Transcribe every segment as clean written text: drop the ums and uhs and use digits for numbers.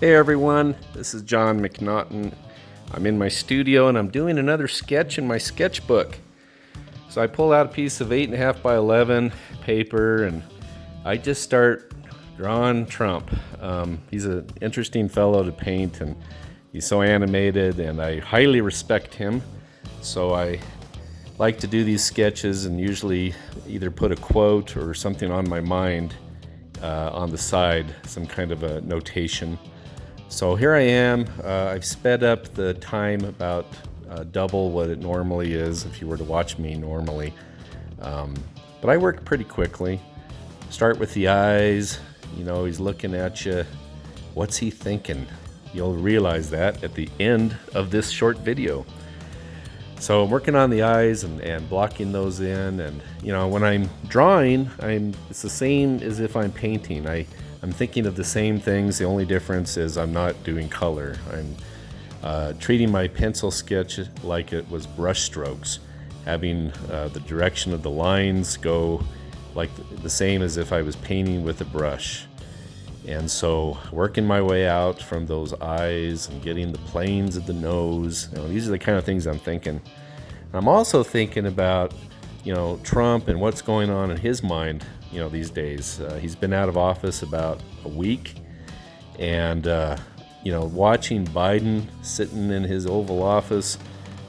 Hey everyone, this is Jon McNaughton. I'm in my studio and I'm doing another sketch in my sketchbook. So I pull out a piece of 8.5 by 11 paper and I just start drawing Trump. He's an interesting fellow to paint and he's so animated and I highly respect him. So I like to do these sketches and usually either put a quote or something on my mind on the side, some kind of a notation. So here I am. I've sped up the time about double what it normally is if you were to watch me normally. But I work pretty quickly. Start with the eyes. You know, he's looking at you. What's he thinking? You'll realize that at the end of this short video. So I'm working on the eyes and blocking those in. And, you know, when I'm drawing, it's the same as if I'm painting. I'm thinking of the same things. The only difference is I'm not doing color. I'm treating my pencil sketch like it was brush strokes, having the direction of the lines go like the same as if I was painting with a brush. And so working my way out from those eyes and getting the planes of the nose, you know, these are the kind of things I'm thinking. I'm also thinking about, you know, Trump and what's going on in his mind, you know, these days. He's been out of office about a week, and you know, watching Biden sitting in his Oval Office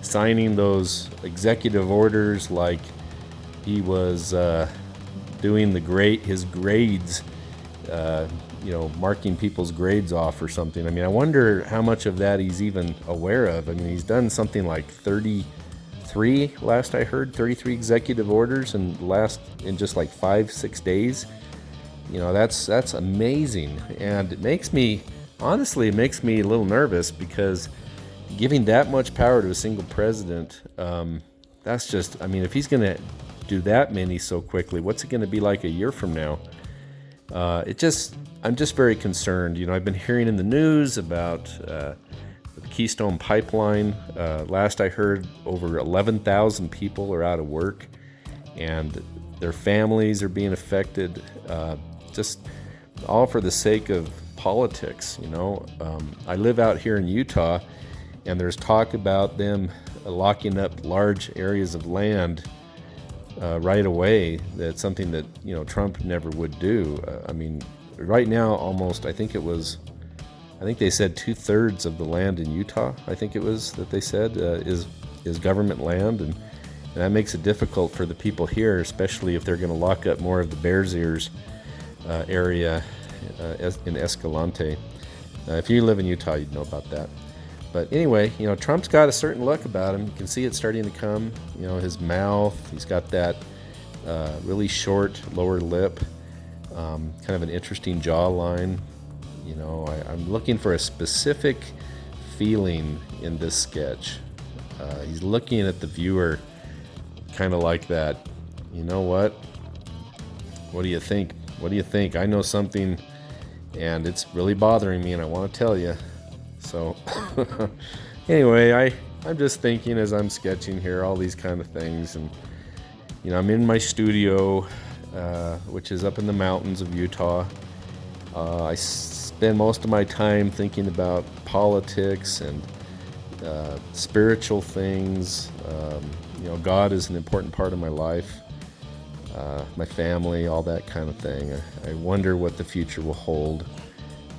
signing those executive orders like he was doing his grades, you know, marking people's grades off or something. I mean, I wonder how much of that he's even aware of. I mean, he's done something like 33, last I heard, 33 executive orders in just like 5-6 days. You know, that's amazing. And it makes me a little nervous because giving that much power to a single president, that's just, I mean, if he's going to do that many so quickly, what's it going to be like a year from now? I'm just very concerned. You know, I've been hearing in the news about the Keystone Pipeline. Last I heard, over 11,000 people are out of work, and their families are being affected. Just all for the sake of politics. You know, I live out here in Utah, and there's talk about them locking up large areas of land right away. That's something that, you know, Trump never would do. I mean, right now, almost, I think they said 2/3 of the land in Utah, I think it was that they said, is government land, and that makes it difficult for the people here, especially if they're going to lock up more of the Bears Ears area in Escalante. If you live in Utah, you'd know about that. But anyway, you know, Trump's got a certain look about him. You can see it starting to come. You know, his mouth, he's got that really short lower lip, kind of an interesting jawline. You know, I'm looking for a specific feeling in this sketch. He's looking at the viewer kind of like that. You know what? What do you think? What do you think? I know something, and it's really bothering me, and I want to tell you. So anyway, I'm just thinking as I'm sketching here, all these kind of things. And, you know, I'm in my studio, which is up in the mountains of Utah. I spend most of my time thinking about politics and spiritual things. You know, God is an important part of my life, my family, all that kind of thing. I wonder what the future will hold.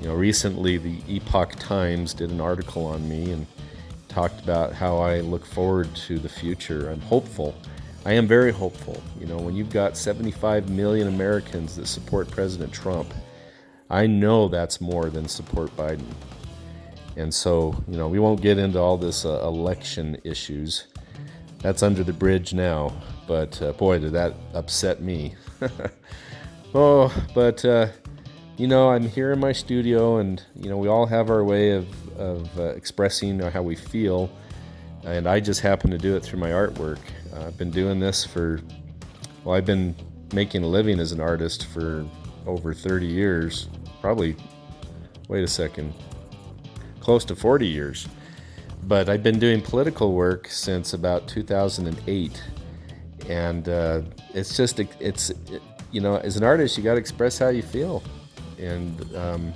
You know, recently the Epoch Times did an article on me and talked about how I look forward to the future. I'm hopeful. I am very hopeful. You know, when you've got 75 million Americans that support President Trump, I know that's more than support Biden. And so, you know, we won't get into all this election issues. That's under the bridge now. But boy, did that upset me. You know, I'm here in my studio, and, you know, we all have our way of expressing how we feel, and I just happen to do it through my artwork. I've been doing this I've been making a living as an artist for over 30 years, probably, wait a second, close to 40 years. But I've been doing political work since about 2008, and you know, as an artist, you got to express how you feel. And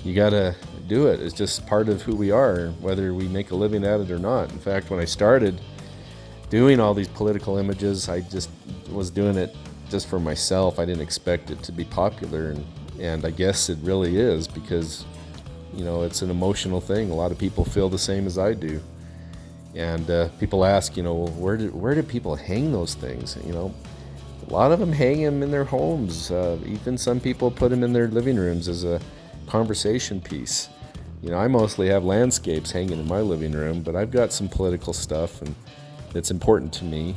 you got to do it. It's just part of who we are, whether we make a living at it or not. In fact, when I started doing all these political images, I just was doing it just for myself. I didn't expect it to be popular, and I guess it really is, because it's an emotional thing. A lot of people feel the same as I do, and people ask, where did people hang those things? A lot of them hang them in their homes. Even some people put them in their living rooms as a conversation piece. I mostly have landscapes hanging in my living room, but I've got some political stuff and that's important to me.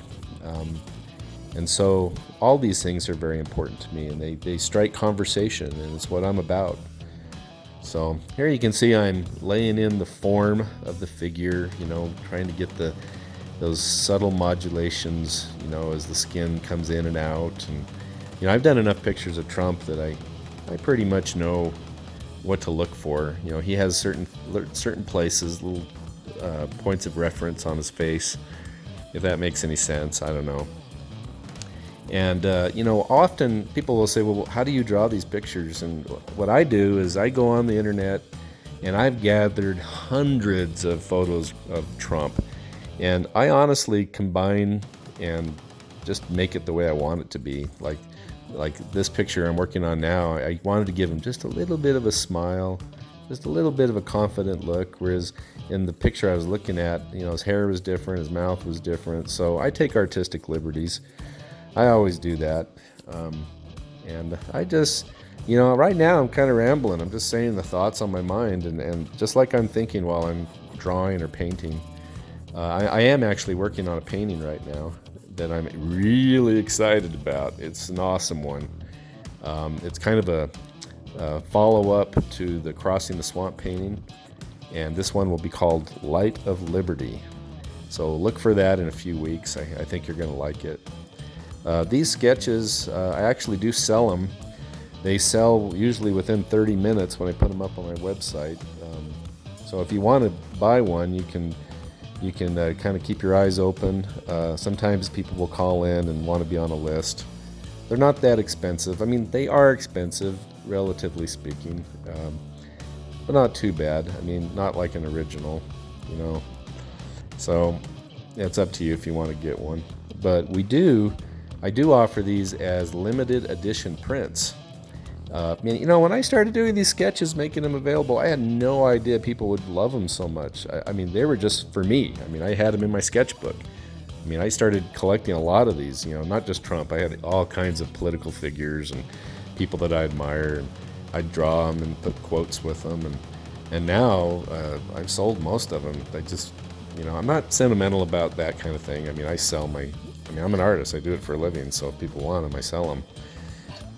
And so all these things are very important to me, and they strike conversation, and it's what I'm about. So here you can see I'm laying in the form of the figure, trying to get those subtle modulations, as the skin comes in and out. And, I've done enough pictures of Trump that I pretty much know what to look for. He has certain places, little points of reference on his face, if that makes any sense. I don't know. And, often people will say, well, how do you draw these pictures? And what I do is I go on the internet and I've gathered hundreds of photos of Trump. And I honestly combine and just make it the way I want it to be. Like this picture I'm working on now, I wanted to give him just a little bit of a smile, just a little bit of a confident look, whereas in the picture I was looking at, his hair was different, his mouth was different. So I take artistic liberties. I always do that. And I just, right now I'm kind of rambling. I'm just saying the thoughts on my mind, and just like I'm thinking while I'm drawing or painting. I am actually working on a painting right now that I'm really excited about. It's an awesome one. It's kind of a follow-up to the Crossing the Swamp painting, and this one will be called Light of Liberty. So look for that in a few weeks. I think you're going to like it. These sketches, I actually do sell them. They sell usually within 30 minutes when I put them up on my website. So if you want to buy one, you can kind of keep your eyes open. Sometimes people will call in and want to be on a list. They're not that expensive. I mean, they are expensive, relatively speaking, but not too bad. I mean, not like an original, So yeah, it's up to you if you want to get one. But I do offer these as limited edition prints. When I started doing these sketches, making them available, I had no idea people would love them so much. I mean, they were just for me. I mean, I had them in my sketchbook. I mean, I started collecting a lot of these, not just Trump. I had all kinds of political figures and people that I admire, and I'd draw them and put quotes with them. And now I've sold most of them. I'm not sentimental about that kind of thing. I mean, I'm an artist. I do it for a living, so if people want them, I sell them.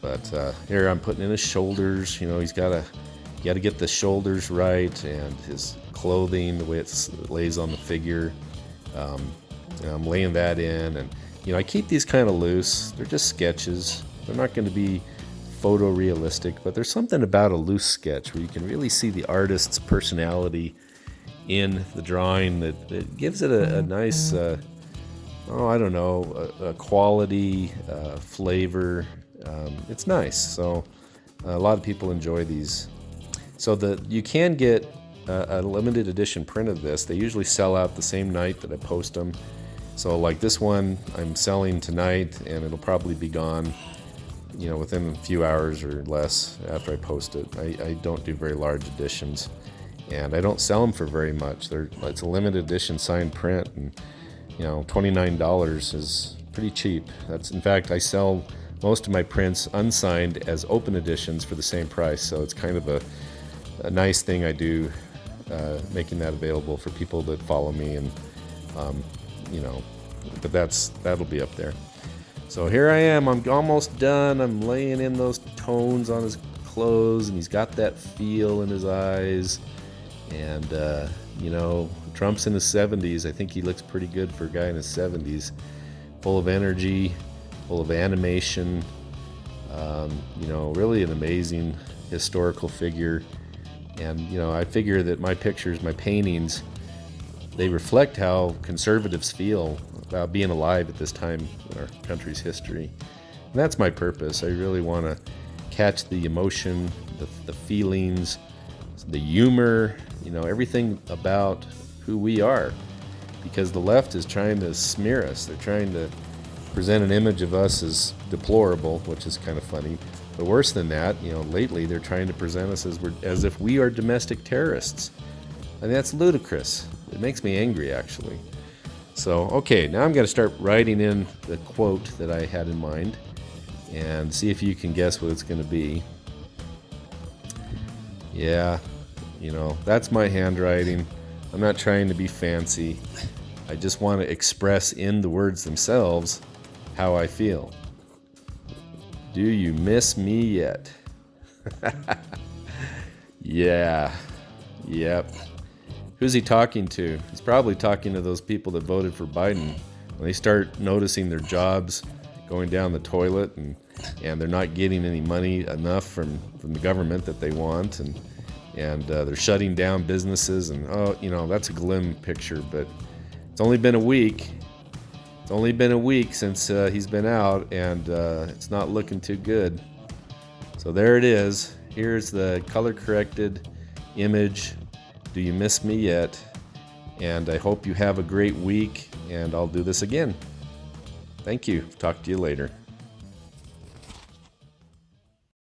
But here I'm putting in his shoulders. He's got to get the shoulders right, and his clothing, the way it lays on the figure. And I'm laying that in, and I keep these kind of loose. They're just sketches. They're not going to be photorealistic, but there's something about a loose sketch where you can really see the artist's personality in the drawing that gives it a nice, a quality, flavor. It's nice. So a lot of people enjoy these. So you can get a limited edition print of this. They usually sell out the same night that I post them. So like this one I'm selling tonight, and it'll probably be gone, within a few hours or less after I post it. I don't do very large editions, and I don't sell them for very much. It's a limited edition signed print, and $29 is pretty cheap. In fact, I sell most of my prints unsigned as open editions for the same price. So it's kind of a nice thing I do, making that available for people that follow me, and but that'll be up there. So here I am. I'm almost done. I'm laying in those tones on his clothes, and he's got that feel in his eyes. And Trump's in his 70s. I think he looks pretty good for a guy in his 70s. Full of energy, full of animation, really an amazing historical figure. And, I figure that my pictures, my paintings, they reflect how conservatives feel about being alive at this time in our country's history. And that's my purpose. I really want to catch the emotion, the feelings, the humor, everything about who we are. Because the left is trying to smear us. They're trying to present an image of us as deplorable, which is kind of funny. But worse than that, lately they're trying to present us as if we are domestic terrorists. And that's ludicrous. It makes me angry, actually. So, okay, now I'm going to start writing in the quote that I had in mind and see if you can guess what it's going to be. Yeah, that's my handwriting. I'm not trying to be fancy. I just want to express in the words themselves how I feel. Do you miss me yet? Yeah. Yep. Who's he talking to? He's probably talking to those people that voted for Biden. When they start noticing their jobs going down the toilet and they're not getting any money enough from the government that they want, and they're shutting down businesses, and that's a glim picture, but it's only been a week. It's only been a week since he's been out, and it's not looking too good. So there it is. Here's the color-corrected image. Do you miss me yet? And I hope you have a great week, and I'll do this again. Thank you. Talk to you later.